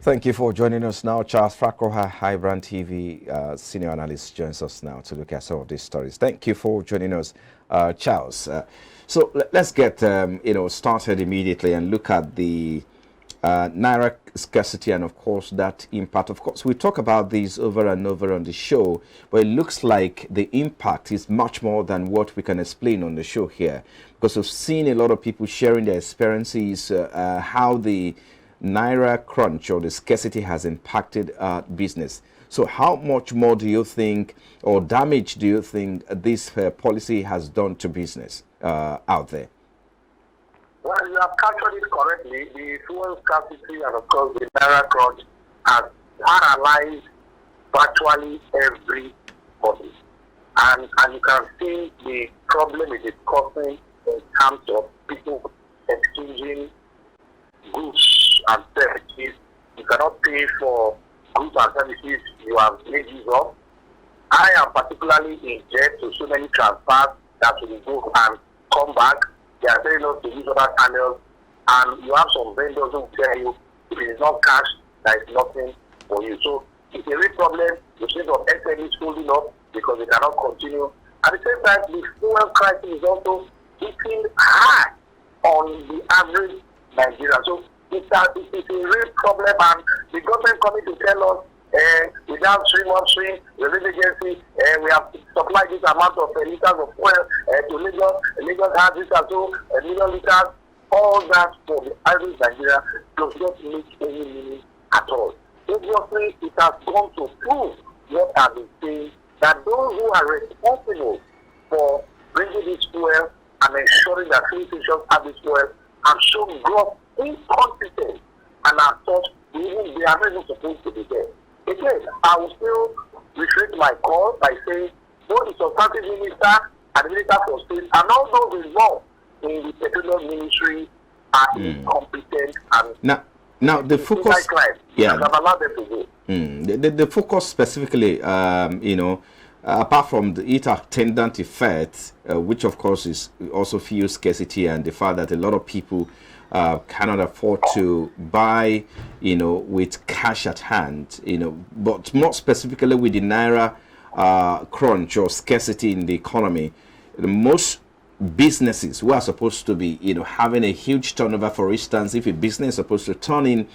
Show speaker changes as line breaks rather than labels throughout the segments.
Thank you for joining us now. Charles Frakoha, iBrandTV senior analyst, joins us now to look at some of these stories. Thank you for joining us, Charles. So let's get started immediately and look at the Naira scarcity and, of course, that impact. Of course, we talk about these over and over on the show, but it looks like the impact is much more than what we can explain on the show here, because we've seen a lot of people sharing their experiences, how the Naira crunch or the scarcity has impacted business. So how much more do you think, or damage do you think, this policy has done to business out there?
Well, you have captured it correctly. The fuel scarcity and, of course, the Naira crunch has paralyzed virtually everybody. And you can see the problem it is causing in terms of people exchanging goods and services. You cannot pay for goods and services you have made use of. I am particularly in debt to so many transfers that will go and come back. They are telling us to use other channels, and you have some vendors who tell you if it is not cash, there is nothing for you. So it's a real problem. The state of SME is holding up because they cannot continue. At the same time, the fuel crisis is also hitting high on the average Nigerian. So it's a real problem, and the government coming to tell us without stream upstream, the rail agency, we have supplied this amount of liters of oil to Lagos. Lagos has this as well, a million liters. All that for the average Nigeria does not make any meaning at all. Obviously, it has gone to prove what I've been saying, that those who are responsible for bringing this fuel and ensuring that fuel stations have this fuel have shown gross incompetence, and as such, they are not even supposed to be there. Again, I will still reiterate my call by saying both the substantive minister and the minister for state and all those involved in the petroleum ministry are incompetent and
now the focus,
have allowed them to go.
The focus specifically, apart from the attendant effect, which of course is also fuel scarcity and the fact that a lot of people cannot afford to buy, with cash at hand, but more specifically with the Naira crunch or scarcity in the economy, most businesses who are supposed to be, having a huge turnover, for instance, if a business is supposed to turn in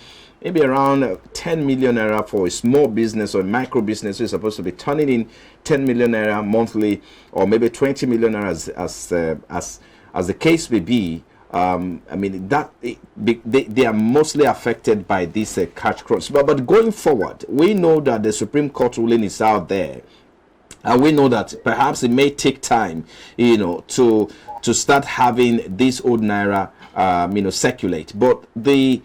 maybe around 10 million naira for a small business or a micro business who is supposed to be turning in 10 million naira monthly, or maybe 20 million naira as the case may be. They are mostly affected by this cash crunch. But going forward, we know that the Supreme Court ruling is out there, and we know that perhaps it may take time, to start having this old Naira, circulate. But the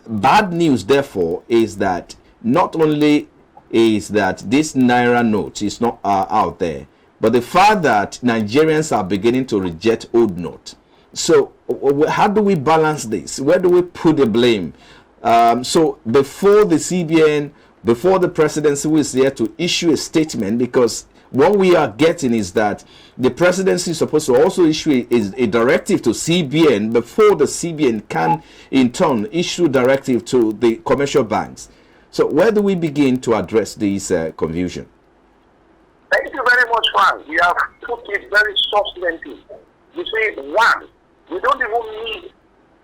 bad news, therefore, is that not only is that this Naira note is not out there, but the fact that Nigerians are beginning to reject old note. So how do we balance this? Where do we put the blame? So before the CBN, before the presidency is there to issue a statement, because what we are getting is that the presidency is supposed to also issue a directive to CBN before the CBN can in turn issue directive to the commercial banks. So where do we begin to address this confusion?
Thank you very much, Frank. You have put it very substantive. You say, one, we don't even need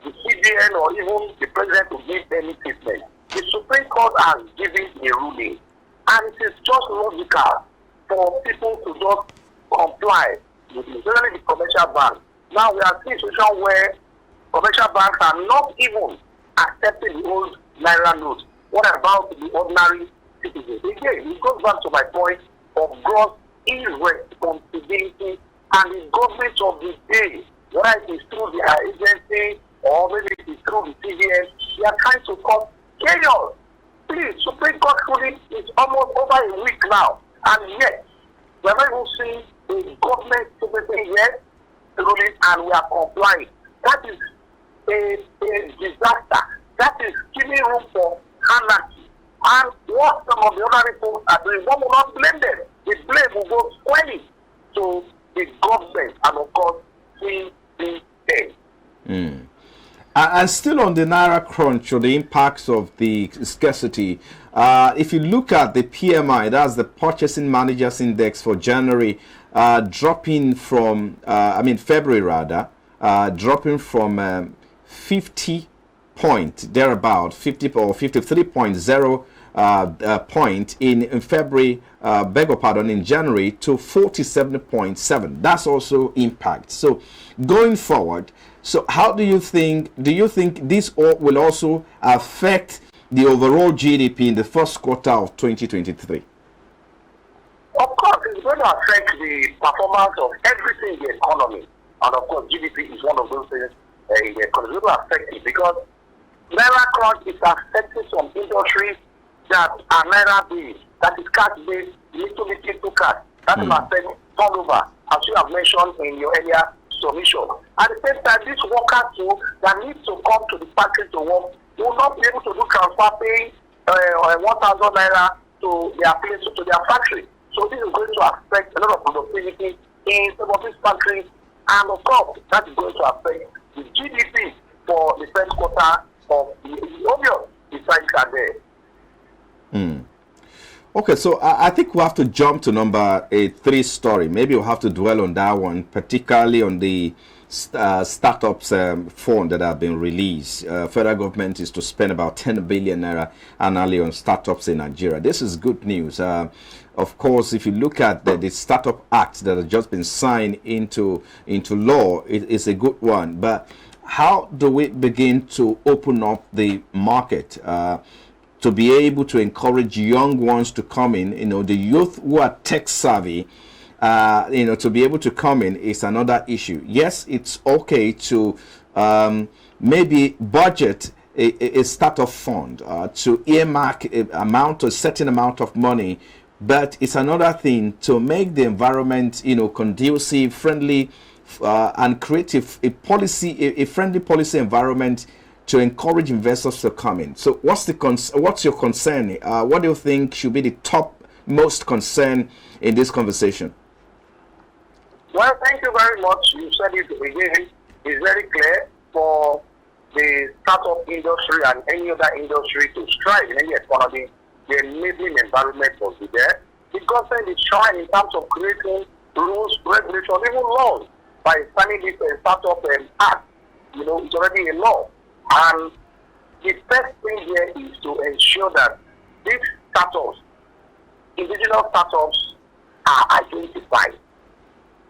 the CBN or even the president to give any statement. The Supreme Court has given a ruling, and it is just logical for people to just comply with it, especially the commercial banks. Now we are seeing a situation where commercial banks are not even accepting the old Naira notes. What about the ordinary citizens? Again, it goes back to my point of gross irresponsibility, and the government of the day, whether it is through their agency or maybe it is through the CBN, they are trying to cause chaos. Please, Supreme Court ruling is almost over a week now, and yet we are not even seeing the government saying yes ruling, and we are complying. That is a disaster. That is giving room for anarchy. And what some of the other folks are doing, one will not blame them. The blame will go squarely to the government and, of course, CBN.
And still on the Naira crunch or the impacts of the scarcity, if you look at the PMI, that's the Purchasing Managers Index for January, dropping from, February rather, dropping from 50 point, thereabout, 50 or 53.0 point in February, beg your pardon, in January to 47.7. That's also impact. So going forward, so how do you think this will also affect the overall GDP in the first quarter of 2023?
Of course, it's going to affect the performance of everything in the economy. And of course, GDP is one of those things in the economy. It will affect it because Naira crunch is affecting some industries that are Naira based, that is cash based, little cash. That will affect turnover, as you have mentioned in your earlier submission. At the same time, these workers too that need to come to the factory to work will not be able to do transfer paying 1,000 naira to their place, to their factory. So this is going to affect a lot of productivity in some of these factories, and of course, that is going to affect the GDP for the first quarter of the obvious. The signs are there.
Okay, so I think we have to jump to number 3 story. Maybe we'll have to dwell on that one, particularly on the startups fund that have been released. Federal government is to spend about 10 billion naira annually on startups in Nigeria. This is good news. Of course, if you look at the Startup Act that has just been signed into law, it is a good one. But how do we begin to open up the market to be able to encourage young ones to come in? The youth who are tech savvy, to be able to come in is another issue. Yes, it's okay to maybe budget a startup fund to earmark a certain amount of money, but it's another thing to make the environment, conducive, friendly, and creative a friendly policy environment to encourage investors to come in. So what's your concern? What do you think should be the top most concern in this conversation?
Well, thank you very much. You said it again. It's very clear for the startup industry and any other industry to strive in any economy. The enabling environment must be there. The government is trying in terms of creating rules, regulations, even laws by signing this startup act. It's already a law. And the first thing here is to ensure that these startups, individual startups, are identified,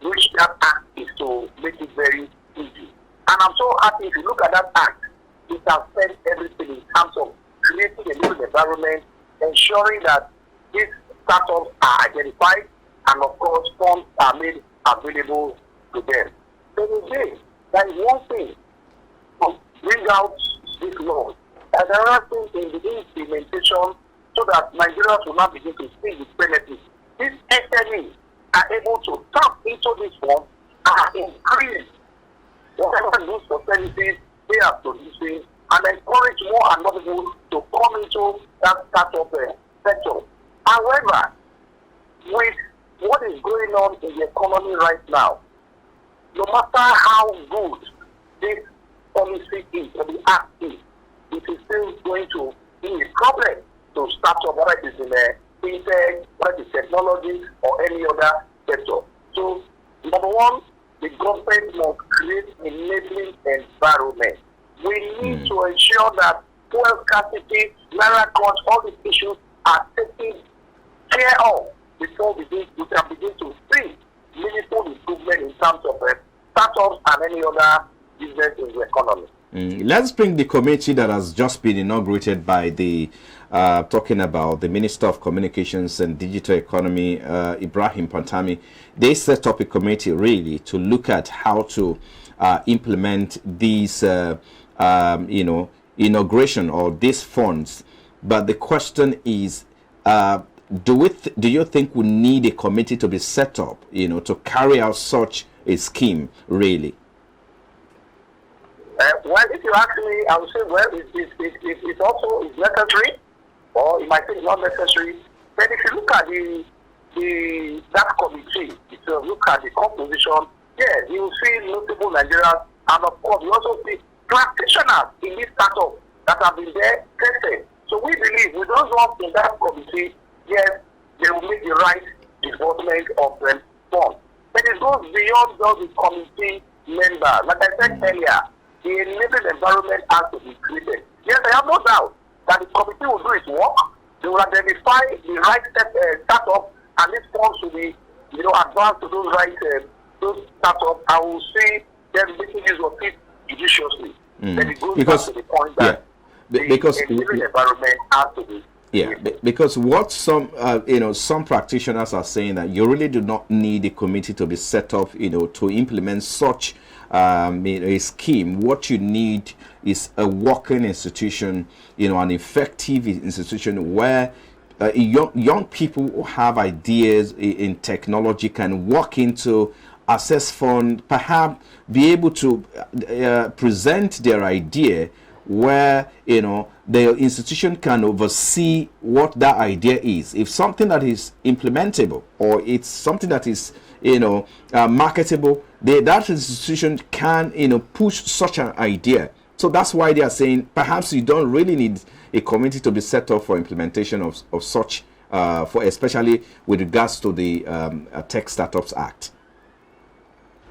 which that act is to make it very easy. And I'm so happy if you look at that act, it has said everything in terms of creating a new environment, ensuring that these startups are identified, and of course funds are made available to them. So again, that is one thing to bring out this law. And another thing in the implementation so that Nigerians will not begin to see the benefits. These SMEs are able to tap into this fund and increase whatever goods or services they are producing and encourage more and more people to come into that startup sector. However, with what is going on in the economy right now, no matter how good this policy is or the act is, it is still going to be a problem to start up, whether it is in fintech, whether it is technology or any other sector. So, number one, the government must create an enabling environment. We need to ensure that fuel scarcity, Naira crunch, all these issues are taken care of before we can begin to see meaningful improvement in terms of startups and any other business in the economy.
Let's bring the committee that has just been inaugurated by the talking about the Minister of Communications and Digital Economy, Ibrahim Pantami. They set up a committee really to look at how to implement these, inauguration or these funds. But the question is, do you think we need a committee to be set up, to carry out such a scheme really?
Well, if you ask me, I would say, well, it also is necessary, or you might say it's not necessary. But if you look at that committee, if you look at the composition, yes, you will see notable Nigerians, and of course, you also see practitioners in this startup that have been there tested. So we believe with those ones in that committee, yes, they will make the right disbursement of the funds. But it goes beyond just the committee members. Like I said earlier, the enabling environment has to be created. Yes, I have no doubt that the committee will do its work. They will identify the right startup, and these funds will be, advanced to those right those startups. I will see them making use of it judiciously. Then it goes back to the point that the enabling environment has to be.
Yeah, because what some some practitioners are saying that you really do not need a committee to be set up, to implement such a scheme. What you need is a working institution, an effective institution where young people who have ideas in technology can walk into, access fund, perhaps be able to present their idea, where the institution can oversee what that idea is. If something that is implementable or it's something that is marketable, that institution can push such an idea. So that's why they are saying perhaps you don't really need a committee to be set up for implementation of such, for especially with regards to the Tech Startups Act.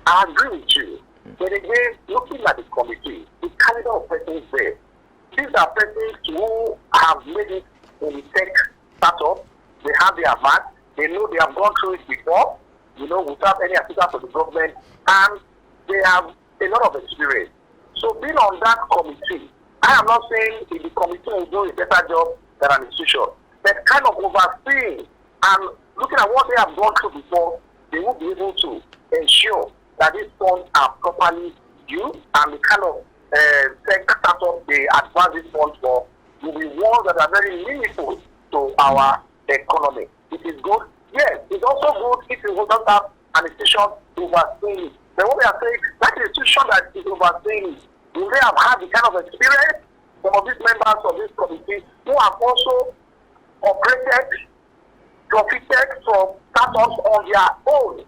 I agree with you. But again, looking at the committee, the caliber of persons there, these are persons who have made it in the tech startup. They have their mark. They know they have gone through it before, without any assistance from the government, and they have a lot of experience. So being on that committee, I am not saying if the committee will do a better job than an institution, but kind of overseeing and looking at what they have gone through before, they will be able to ensure that these funds are properly used, and the kind of tech startup they advance these funds for will be ones that are very meaningful to our economy. It is good. Yes, it's also good if you don't have an institution overseeing it. But what we are saying, that institution that is overseeing it, will they have had the kind of experience? Some of these members of this committee who have also operated, profited from startups on their own,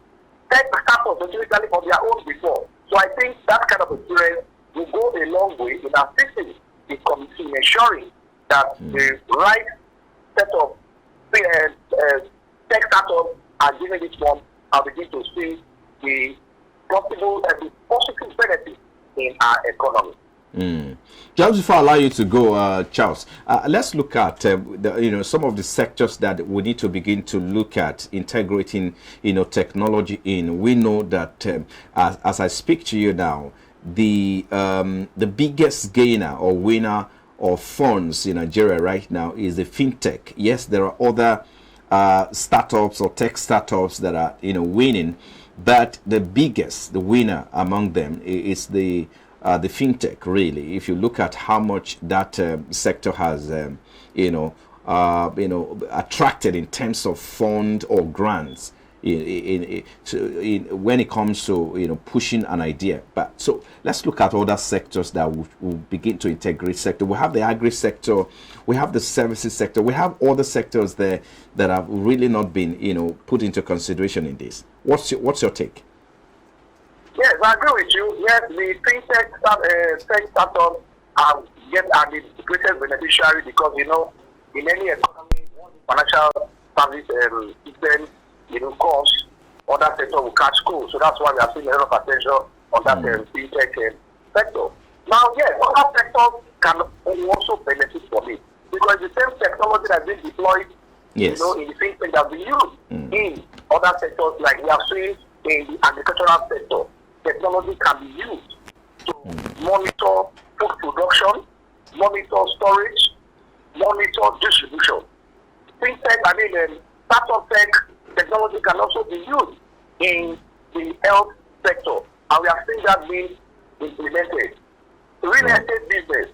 tech startups specifically on their own before. So I think that kind of experience will go a long way in assisting the committee in ensuring that the right set of tech startups are given this one and begin to see the possible and the positive benefits in our economy.
Just before I allow you to go, Charles, let's look at some of the sectors that we need to begin to look at integrating technology in. We know that as I speak to you now, the biggest gainer or winner of funds in Nigeria right now is the fintech. Yes, there are other startups or tech startups that are winning, but the winner among them is the fintech. Really, if you look at how much that sector has attracted in terms of fund or grants when it comes to pushing an idea. But so let's look at other sectors that will begin to integrate sector. We have the agri sector, we have the services sector, we have other sectors there that have really not been put into consideration in this. What's your take?
Yes, I agree with you. Yes, the fintech startups are the greatest beneficiary because in any economy, financial service system course, other sector will catch cool. So that's why we are seeing a lot of attention on that fintech sector. Now, yes, other sectors can also benefit from it because the same technology that is deployed, in the fintech that we use in other sectors, like we have seen in the agricultural sector, technology can be used to monitor food production, monitor storage, monitor distribution. Fintech, startup tech technology can also be used in the health sector, and we have seen that being implemented. Real estate business,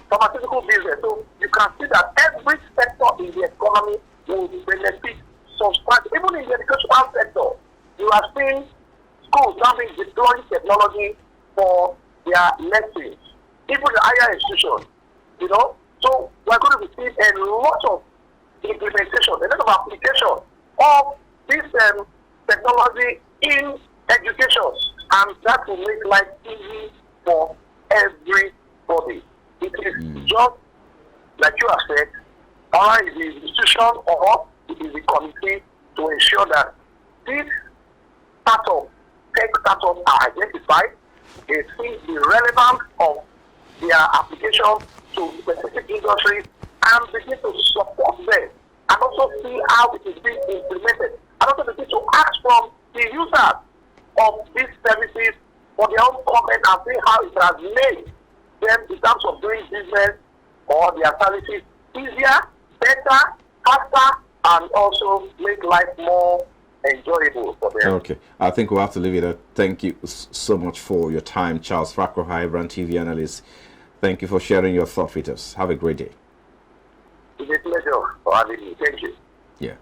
pharmaceutical business. So you can see that every sector in the economy will benefit substantially. Even in the educational sector, you have seen schools now being deploying technology for their lessons. Even the higher institutions, So we're going to receive a lot of implementation, a lot of application of this technology in education, and that will make life easy for every body. It is just, like you have said, or is the institution or it is the committee to ensure that these tech startups are identified, they see the relevance of their application to specific industries and begin to support them and also see how it is being implemented and also begin to ask from the users of these services for their own comment and see how it has made them in terms of doing business or their services easier, better, faster, and also make life more enjoyable for them.
Okay, I think we'll have to leave it there. Thank you so much for your time, Charles Fracko, iBrandTV analyst. Thank you for sharing your thoughts with us. Have a great day.
It's a pleasure for having me. Thank you.
Yeah.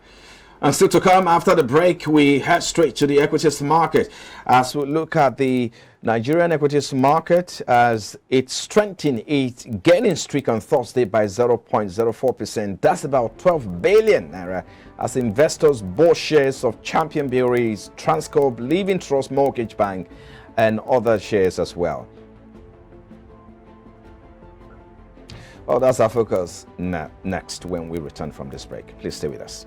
And still to come after the break, we head straight to the equities market as we look at the Nigerian equities market as it strengthened its gaining streak on Thursday by 0.04%. That's about 12 billion naira as investors bought shares of Champion Breweries, Transcorp, Living Trust Mortgage Bank, and other shares as well. Well, that's our focus next when we return from this break. Please stay with us.